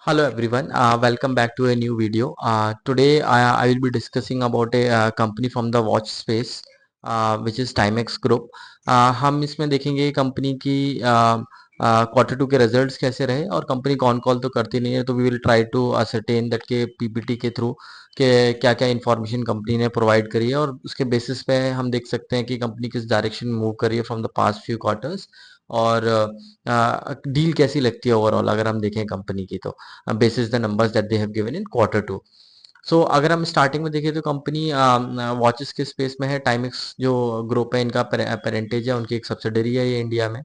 Hello everyone, welcome back to a new video. Today I will be discussing about a company from the watch space, which is Timex Group. हम इसमें देखेंगे company की quarter to के results कैसे रहे और company कौन call तो करती नहीं है, तो we will try to ascertain that के पीपीटी के थ्रू के क्या क्या इन्फॉर्मेशन कंपनी ने प्रोवाइड करी है और उसके बेसिस पे हम देख सकते हैं कि कंपनी किस डायरेक्शन में मूव करी है from the past few quarters और डील कैसी लगती है ओवरऑल अगर हम देखें कंपनी की तो basis the numbers that they have given in quarter two. So अगर हम स्टार्टिंग में देखें तो कंपनी वॉचेस के स्पेस में है। टाइमिक्स जो ग्रुप है इनका पेरेंटेज है, उनकी एक सब्सिडरी है ये इंडिया में।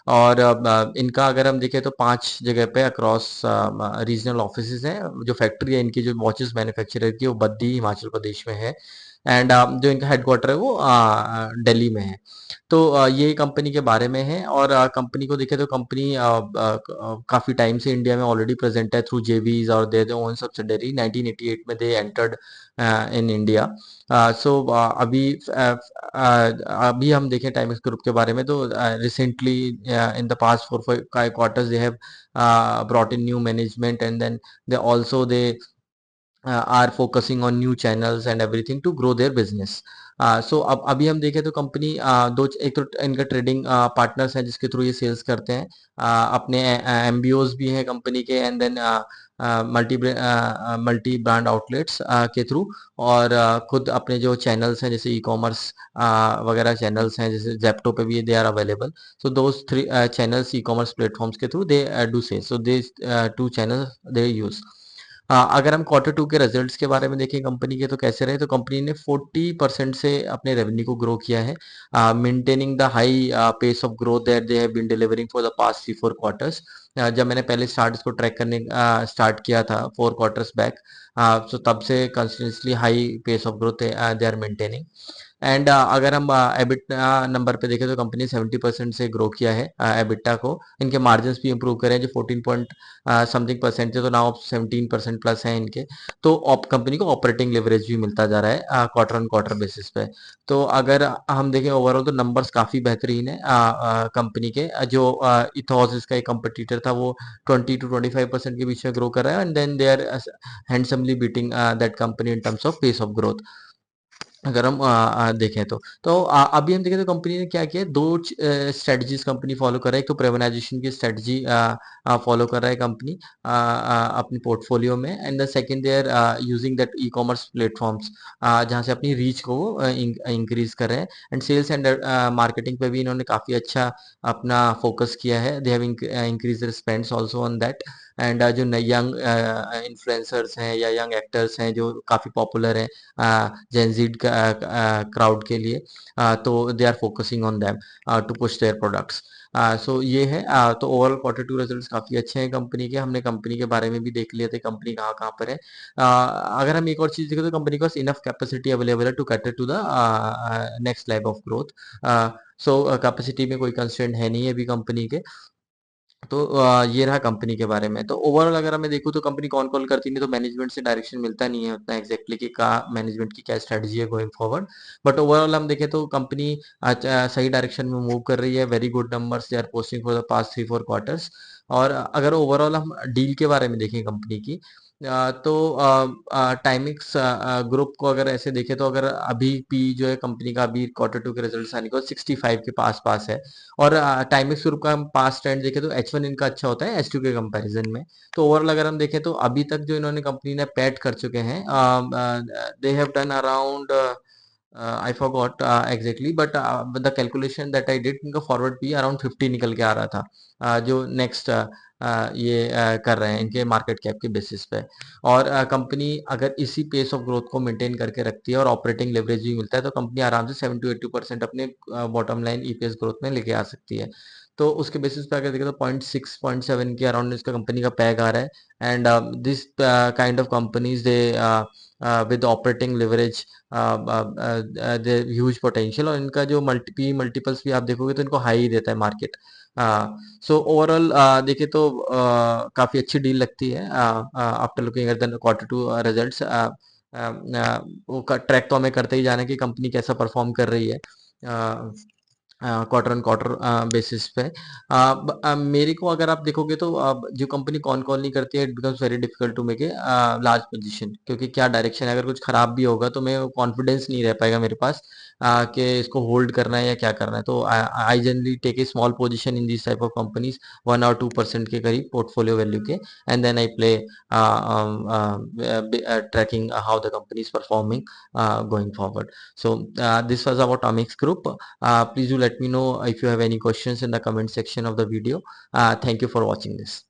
और इनका अगर हम देखें तो 5 जगह पे अक्रॉस रीजनल ऑफिसेज हैं। जो फैक्ट्री है इनकी जो वॉचेस मैन्युफैक्चरर की वो बद्दी हिमाचल प्रदेश में है। एंड जो इनका हेडक्वार्टर है वो दिल्ली में है। तो ये कंपनी के बारे में है। और कंपनी को देखें तो कंपनी काफ़ी टाइम से इंडिया में ऑलरेडी प्रेजेंट है थ्रू जेवीज और देयर ओन सब्सिडरी। 1988 में दे एंटर्ड इन इंडिया। सो अभी हम देखें टाइम्स ग्रुप के बारे में तो recently in the past 4 5 quarters they have brought in new management and then they are focusing on new channels and everything to grow their business. सो अब अभी हम देखें तो कंपनी दो एक तो इनका ट्रेडिंग पार्टनर्स हैं जिसके थ्रू ये सेल्स करते हैं। अपने एमबीओज भी हैं कंपनी के and then multi brand outlets के थ्रू। और खुद अपने जो चैनल्स हैं जैसे ई कॉमर्स वगैरह चैनल्स हैं जैसे जेप्टो पे भी they are available. So those three channels e commerce platforms के through they do sale. So they two channels they use. अगर हम क्वार्टर टू के रिजल्ट्स के बारे में देखें कंपनी के तो कैसे रहे, तो कंपनी ने 40% से अपने रेवेन्यू को ग्रो किया है, maintaining the high pace of growth that they have been delivering for the past 3 4 quarters. जब मैंने पहले स्टार्ट इसको ट्रैक करने स्टार्ट किया था 4 क्वार्टर्स बैक, सो तब से continuously high pace of growth they are maintaining. And अगर हम एबिट नंबर पे देखें तो कंपनी 70% से ग्रो किया है एबिटा को। इनके मार्जिन भी इंप्रूव करे हैं जो 14 पॉइंट समथिंग परसेंट थे तो नाउ 17% प्लस है इनके। तो कंपनी को ऑपरेटिंग लेवरेज भी मिलता जा रहा है क्वार्टर ऑन क्वार्टर बेसिस पे। तो अगर हम देखें ओवरऑल तो नंबर्स काफी बेहतरीन है कंपनी के। जो इथॉस इसका एक कंपटीटर था वो 20 to 25% के बीच में ग्रो कर रहा है and then they are handsomely beating that company in terms of pace of growth. अगर हम देखें तो अभी हम देखें तो कंपनी ने क्या किया है, दो स्ट्रेटजीज कंपनी फॉलो कर रहा है। एक तो प्रिवानाइजेशन की स्ट्रेटजी फॉलो कर रहा है कंपनी अपनी पोर्टफोलियो में। And the second they are using that e commerce platforms जहां से अपनी रीच को इंक्रीज कर रहे हैं। एंड सेल्स एंड मार्केटिंग पे भी इन्होंने काफी अच्छा अपना फोकस किया है। They have increase their spends also on that. And जो नए यंग इन्फ्लुएंसर्स हैं या यंग एक्टर्स हैं जो काफी पॉपुलर हैं जेनजीड क्राउड के लिए, तो they are focusing on them to push their products. So ये है। तो ओवरऑल क्वार्टर टू रिजल्ट्स काफी अच्छे हैं कंपनी के। हमने कंपनी के बारे में भी देख लिया था कंपनी कहाँ कहाँ पर है। अगर हम एक और चीज देखें तो कंपनी के पास इनफ कैपेसिटी अवेलेबल है to cater to the next leg of growth. So capacity में कोई कंस्ट्रेंट है नहीं है अभी कंपनी के। तो ये रहा कंपनी के बारे में। तो ओवरऑल अगर मैं देखूँ तो कंपनी कौन कॉल करती नहीं तो मैनेजमेंट से डायरेक्शन मिलता नहीं है उतना एग्जैक्टली कि का मैनेजमेंट की क्या स्ट्रेटजी है गोइंग फॉरवर्ड। बट ओवरऑल हम देखें तो कंपनी सही डायरेक्शन में मूव कर रही है। Very good numbers they are posting for the past 3 4 quarters. और अगर ओवरऑल हम डील के बारे में देखें कंपनी की, तो टाइमिक्स ग्रुप को अगर ऐसे देखें तो अगर अभी पी जो है कंपनी का अभी क्वार्टर टू के रिजल्ट आने को 65 के पास पास है। और टाइमिक्स ग्रुप का हम पास्ट ट्रेंड देखें तो H1 इनका अच्छा होता है H2 के कंपैरिजन में। तो ओवरऑल अगर हम देखें तो अभी तक जो इन्होंने कंपनी ने पैट कर चुके हैं, they have done around I forgot exactly but the calculation that I did इनका फॉरवर्ड भी अराउंड 50 निकल के आ रहा था। जो नेक्स्ट ये कर रहे हैं इनके मार्केट कैप के बेसिस पे। और कंपनी अगर इसी पेस ऑफ ग्रोथ को मेंटेन करके रखती है और ऑपरेटिंग लेवरेज भी मिलता है तो कंपनी आराम से 7 to 80% अपने बॉटम लाइन ईपीएस ग्रोथ में लेके आ सकती है। तो उसके बेसिस पे अगर देखें तो 0.6 0.7 के अराउंड इसका कंपनी का पैग आ रहा है। And this kind of companies they with operating leverage they huge potential. और इनका जो मल्टीपल्स भी आप देखोगे तो इनको हाई ही देता है मार्केट। सो ओवरऑल देखे तो काफी अच्छी डील लगती है after looking at the quarter two results. वो ट्रैक तो हमें करते ही जाना है कि कंपनी कैसा परफॉर्म कर रही है। क्वार्टर ऑन क्वार्टर बेसिस पे। मेरे को अगर आप देखोगे तो जो कंपनी कौन कॉल नहीं करती है, it becomes very difficult to make a large position, क्योंकि क्या डायरेक्शन है, अगर कुछ खराब भी होगा तो मैं कॉन्फिडेंस नहीं रह पाएगा मेरे पास कि इसको होल्ड करना है या क्या करना है। तो I generally take a small position in this type of companies, 1 और 2% के करीब पोर्टफोलियो वैल्यू के, and then I play tracking how the company is performing going forward. So this was about Amix Group. Please do let me know if you have any questions in the comment section of the video. Thank you for watching this.